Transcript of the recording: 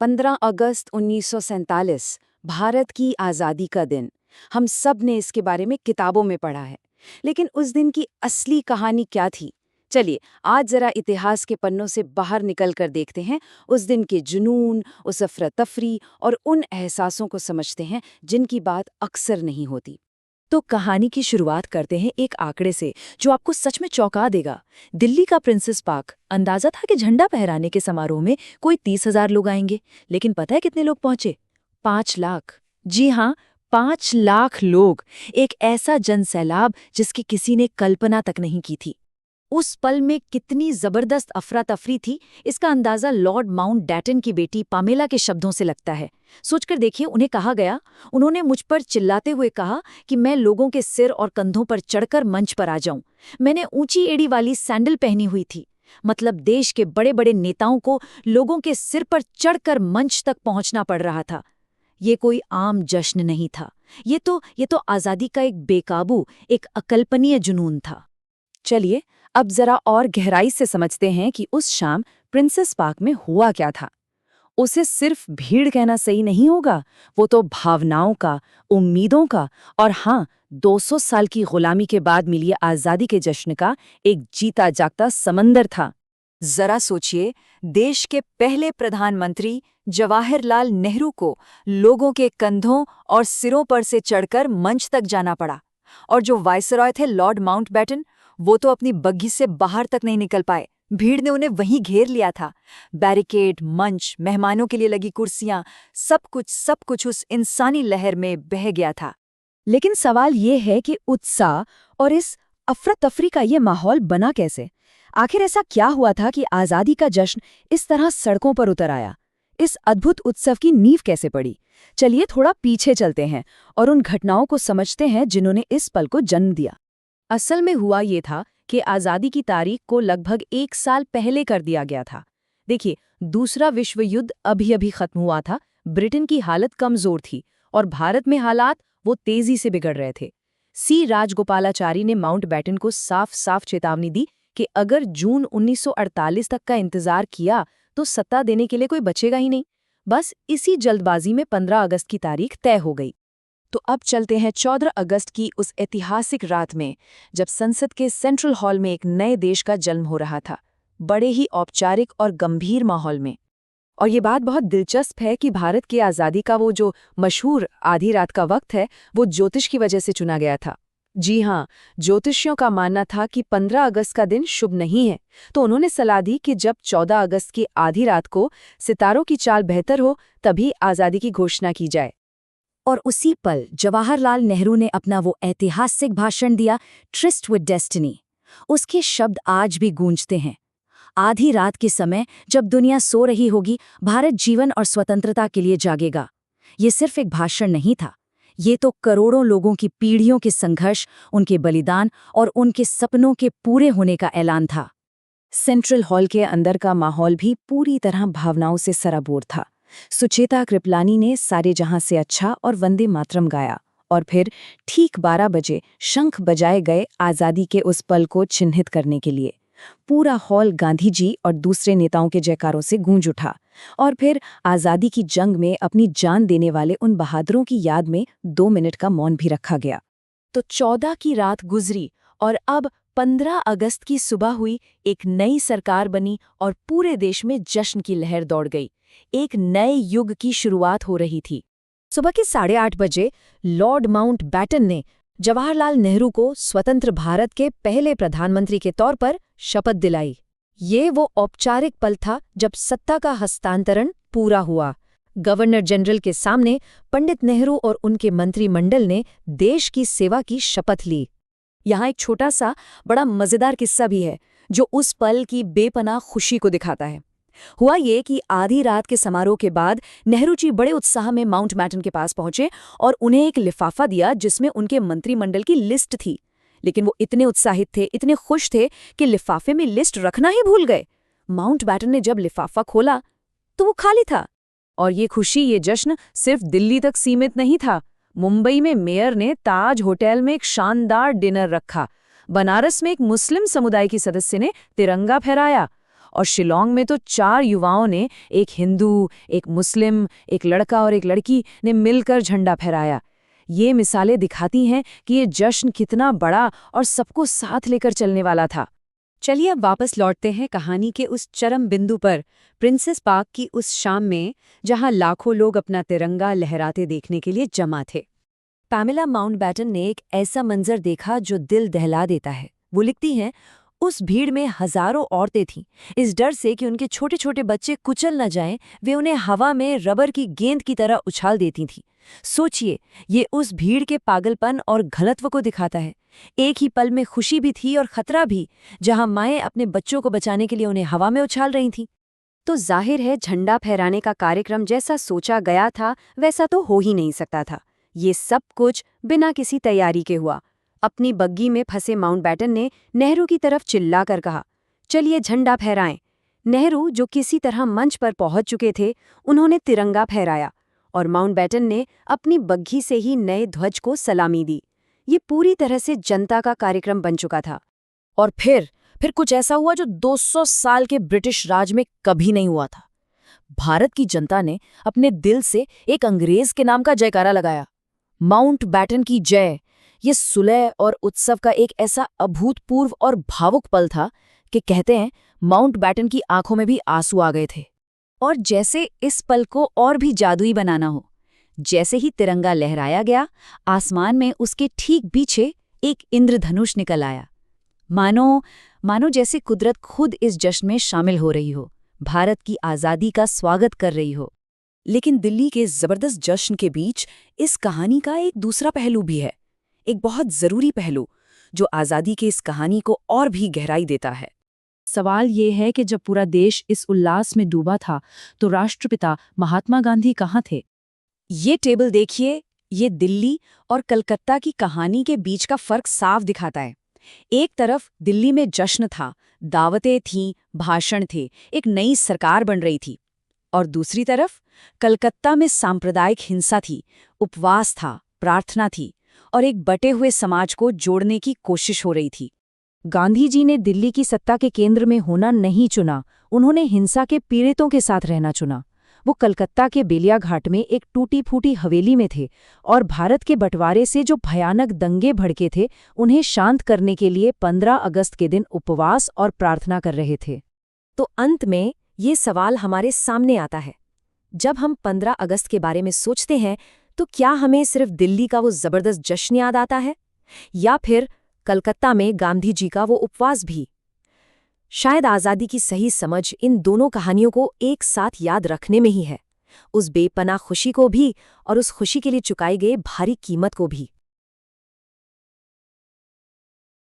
15 अगस्त 1947 भारत की आज़ादी का दिन। हम सब ने इसके बारे में किताबों में पढ़ा है। लेकिन उस दिन की असली कहानी क्या थी? चलिए आज जरा इतिहास के पन्नों से बाहर निकल कर देखते हैं। उस दिन के जुनून, उस अफरा-तफरी और उन एहसासों को समझते हैं जिनकी बात अक्सर नहीं होती। तो कहानी की शुरुआत करते हैं एक आंकड़े से जो आपको सच में चौंका देगा। दिल्ली का प्रिंसेस पार्क, अंदाजा था कि झंडा फहराने के समारोह में कोई 30,000 लोग आएंगे, लेकिन पता है कितने लोग पहुंचे? 5 लाख। जी हाँ, 5 लाख लोग। एक ऐसा जनसैलाब जिसकी किसी ने कल्पना तक नहीं की थी। उस पल में कितनी जबरदस्त अफरा तफरी थी, इसका अंदाजा लॉर्ड माउंटबेटन की बेटी पामेला के शब्दों से लगता है। सोचकर देखिए, उन्हें कहा गया, उन्होंने मुझ पर चिल्लाते हुए कहा कि मैं लोगों के सिर और कंधों पर चढ़कर मंच पर आ जाऊं। मैंने ऊंची एड़ी वाली सैंडल पहनी हुई थी। मतलब देश के बड़े बड़े नेताओं को लोगों के सिर पर चढ़कर मंच तक पहुंचना पड़ रहा था। ये कोई आम जश्न नहीं था। ये तो आज़ादी का एक बेकाबू, एक अकल्पनीय जुनून था। चलिए अब जरा और गहराई से समझते हैं कि उस शाम प्रिंसेस पार्क में हुआ क्या था। उसे सिर्फ भीड़ कहना सही नहीं होगा, वो तो भावनाओं का, उम्मीदों का और हाँ, 200 साल की गुलामी के बाद मिली आज़ादी के जश्न का एक जीता जागता समंदर था। जरा सोचिए, देश के पहले प्रधानमंत्री जवाहरलाल नेहरू को लोगों के कंधों और सिरों पर से चढ़कर मंच तक जाना पड़ा, और जो वायसरॉय थे लॉर्ड माउंटबेटन, वो तो अपनी बग्घी से बाहर तक नहीं निकल पाए। भीड़ ने उन्हें वहीं घेर लिया था। बैरिकेड, मंच, मेहमानों के लिए लगी कुर्सियां, सब कुछ उस इंसानी लहर में बह गया था। लेकिन सवाल ये है कि उत्साह और इस अफरा-तफरी का ये माहौल बना कैसे? आखिर ऐसा क्या हुआ था कि आज़ादी का जश्न इस तरह सड़कों पर उतर आया? इस अद्भुत उत्सव की नींव कैसे पड़ी? चलिए थोड़ा पीछे चलते हैं और उन घटनाओं को समझते हैं जिन्होंने इस पल को जन्म दिया। असल में हुआ ये था कि आज़ादी की तारीख को लगभग 1 साल पहले कर दिया गया था। देखिए, दूसरा विश्व युद्ध अभी खत्म हुआ था, ब्रिटेन की हालत कमजोर थी और भारत में हालात वो तेजी से बिगड़ रहे थे। सी राजगोपालाचारी ने माउंटबेटन को साफ साफ चेतावनी दी कि अगर जून 1948 तक का इंतजार किया तो सत्ता देने के लिए कोई बचेगा ही नहीं। बस इसी जल्दबाजी में 15 अगस्त की तारीख तय हो गई। तो अब चलते हैं 14 अगस्त की उस ऐतिहासिक रात में, जब संसद के सेंट्रल हॉल में एक नए देश का जन्म हो रहा था, बड़े ही औपचारिक और गंभीर माहौल में। और ये बात बहुत दिलचस्प है कि भारत की आज़ादी का वो जो मशहूर आधी रात का वक्त है, वो ज्योतिष की वजह से चुना गया था। जी हाँ, ज्योतिषियों का मानना था कि 15 अगस्त का दिन शुभ नहीं है, तो उन्होंने सलाह दी कि जब 14 अगस्त की आधी रात को सितारों की चाल बेहतर हो, तभी आज़ादी की घोषणा की जाए। और उसी पल जवाहरलाल नेहरू ने अपना वो ऐतिहासिक भाषण दिया, ट्रिस्ट विद डेस्टिनी। उसके शब्द आज भी गूंजते हैं। आधी रात के समय जब दुनिया सो रही होगी, भारत जीवन और स्वतंत्रता के लिए जागेगा। ये सिर्फ एक भाषण नहीं था, ये तो करोड़ों लोगों की पीढ़ियों के संघर्ष, उनके बलिदान और उनके सपनों के पूरे होने का ऐलान था। सेंट्रल हॉल के अंदर का माहौल भी पूरी तरह भावनाओं से सराबोर था। सुचेता कृपलानी ने सारे जहां से अच्छा और वंदे मातरम गाया, और फिर ठीक 12 बजे शंख बजाए गए आज़ादी के उस पल को चिन्हित करने के लिए। पूरा हॉल गांधी जी और दूसरे नेताओं के जयकारों से गूंज उठा, और फिर आज़ादी की जंग में अपनी जान देने वाले उन बहादुरों की याद में 2 मिनट का मौन भी रखा गया। तो 14 की रात गुजरी और अब 15 अगस्त की सुबह हुई, एक नई सरकार बनी और पूरे देश में जश्न की लहर दौड़ गई। एक नए युग की शुरुआत हो रही थी। सुबह के 8:30 बजे लॉर्ड माउंटबेटन ने जवाहरलाल नेहरू को स्वतंत्र भारत के पहले प्रधानमंत्री के तौर पर शपथ दिलाई। ये वो औपचारिक पल था जब सत्ता का हस्तांतरण पूरा हुआ। गवर्नर जनरल के सामने पंडित नेहरू और उनके मंत्रिमंडल ने देश की सेवा की शपथ ली। यहाँ एक छोटा सा बड़ा मजेदार किस्सा भी है जो उस पल की बेपनाह खुशी को दिखाता है। हुआ ये कि आधी रात के समारोह के बाद नेहरू जी बड़े उत्साह में माउंटबेटन के पास पहुंचे और उन्हें एक लिफाफा दिया जिसमें उनके मंत्रिमंडल की लिस्ट थी। लेकिन वो इतने उत्साहित थे, इतने खुश थे कि लिफाफे में लिस्ट रखना ही भूल गए। माउंटबेटन ने जब लिफाफा खोला तो वो खाली था। और ये खुशी, ये जश्न सिर्फ दिल्ली तक सीमित नहीं था। मुंबई में मेयर ने ताज होटल में एक शानदार डिनर रखा। बनारस में एक मुस्लिम समुदाय की सदस्य ने तिरंगा फहराया और शिलोंग में तो 4 युवाओं ने, एक हिंदू, एक मुस्लिम, एक लड़का और एक लड़की ने मिलकर झंडा फहराया। ये मिसालें दिखाती हैं कि ये जश्न कितना बड़ा और सबको साथ लेकर चलने वाला था। चलिए अब वापस लौटते हैं कहानी के उस चरम बिंदु पर, प्रिंसेस पार्क की उस शाम में जहां लाखों लोग अपना तिरंगा लहराते देखने के लिए जमा थे। पैमेला माउंटबैटन ने एक ऐसा मंजर देखा जो दिल दहला देता है। वो लिखती हैं, उस भीड़ में हजारों औरतें थीं। इस डर से कि उनके छोटे छोटे बच्चे कुचल न जाएं, वे उन्हें हवा में रबर की गेंद की तरह उछाल देती थीं। सोचिए, ये उस भीड़ के पागलपन और घनत्व को दिखाता है। एक ही पल में खुशी भी थी और खतरा भी, जहां माएं अपने बच्चों को बचाने के लिए उन्हें हवा में उछाल रही थीं। तो जाहिर है झंडा फहराने का कार्यक्रम जैसा सोचा गया था वैसा तो हो ही नहीं सकता था। ये सब कुछ बिना किसी तैयारी के हुआ। अपनी बग्गी में फंसे माउंटबैटन ने नेहरू की तरफ चिल्लाकर कहा, चलिए झंडा फहराएं। नेहरू, जो किसी तरह मंच पर पहुंच चुके थे, उन्होंने तिरंगा फहराया और माउंटबैटन ने अपनी बग्घी से ही नए ध्वज को सलामी दी। ये पूरी तरह से जनता का कार्यक्रम बन चुका था। और फिर कुछ ऐसा हुआ जो 200 साल के ब्रिटिश राज में कभी नहीं हुआ था। भारत की जनता ने अपने दिल से एक अंग्रेज के नाम का जयकारा लगाया, माउंटबैटन की जय। ये सुलह और उत्सव का एक ऐसा अभूतपूर्व और भावुक पल था कि कहते हैं माउंटबैटन की आंखों में भी आंसू आ गए थे। और जैसे इस पल को और भी जादुई बनाना हो, जैसे ही तिरंगा लहराया गया, आसमान में उसके ठीक पीछे एक इंद्रधनुष निकल आया। मानो जैसे कुदरत खुद इस जश्न में शामिल हो रही हो, भारत की आज़ादी का स्वागत कर रही हो। लेकिन दिल्ली के जबरदस्त जश्न के बीच इस कहानी का एक दूसरा पहलू भी है, एक बहुत जरूरी पहलू जो आज़ादी की इस कहानी को और भी गहराई देता है। सवाल ये है कि जब पूरा देश इस उल्लास में डूबा था तो राष्ट्रपिता महात्मा गांधी कहाँ थे? ये टेबल देखिए, ये दिल्ली और कलकत्ता की कहानी के बीच का फर्क साफ दिखाता है। एक तरफ दिल्ली में जश्न था, दावतें थीं, भाषण थे, एक नई सरकार बन रही थी। और दूसरी तरफ कलकत्ता में सांप्रदायिक हिंसा थी, उपवास था, प्रार्थना थी और एक बटे हुए समाज को जोड़ने की कोशिश हो रही थी। गांधी जी ने दिल्ली की सत्ता के केंद्र में होना नहीं चुना, उन्होंने हिंसा के पीड़ितों के साथ रहना चुना। वो कलकत्ता के बेलिया घाट में एक टूटी फूटी हवेली में थे और भारत के बंटवारे से जो भयानक दंगे भड़के थे, उन्हें शांत करने के लिए 15 अगस्त के दिन उपवास और प्रार्थना कर रहे थे। तो अंत में ये सवाल हमारे सामने आता है, जब हम 15 अगस्त के बारे में सोचते हैं तो क्या हमें सिर्फ दिल्ली का वो जबरदस्त जश्न याद आता है, या फिर कलकत्ता में गांधी जी का वो उपवास भी? शायद आज़ादी की सही समझ इन दोनों कहानियों को एक साथ याद रखने में ही है, उस बेपनाह खुशी को भी और उस खुशी के लिए चुकाई गई भारी कीमत को भी।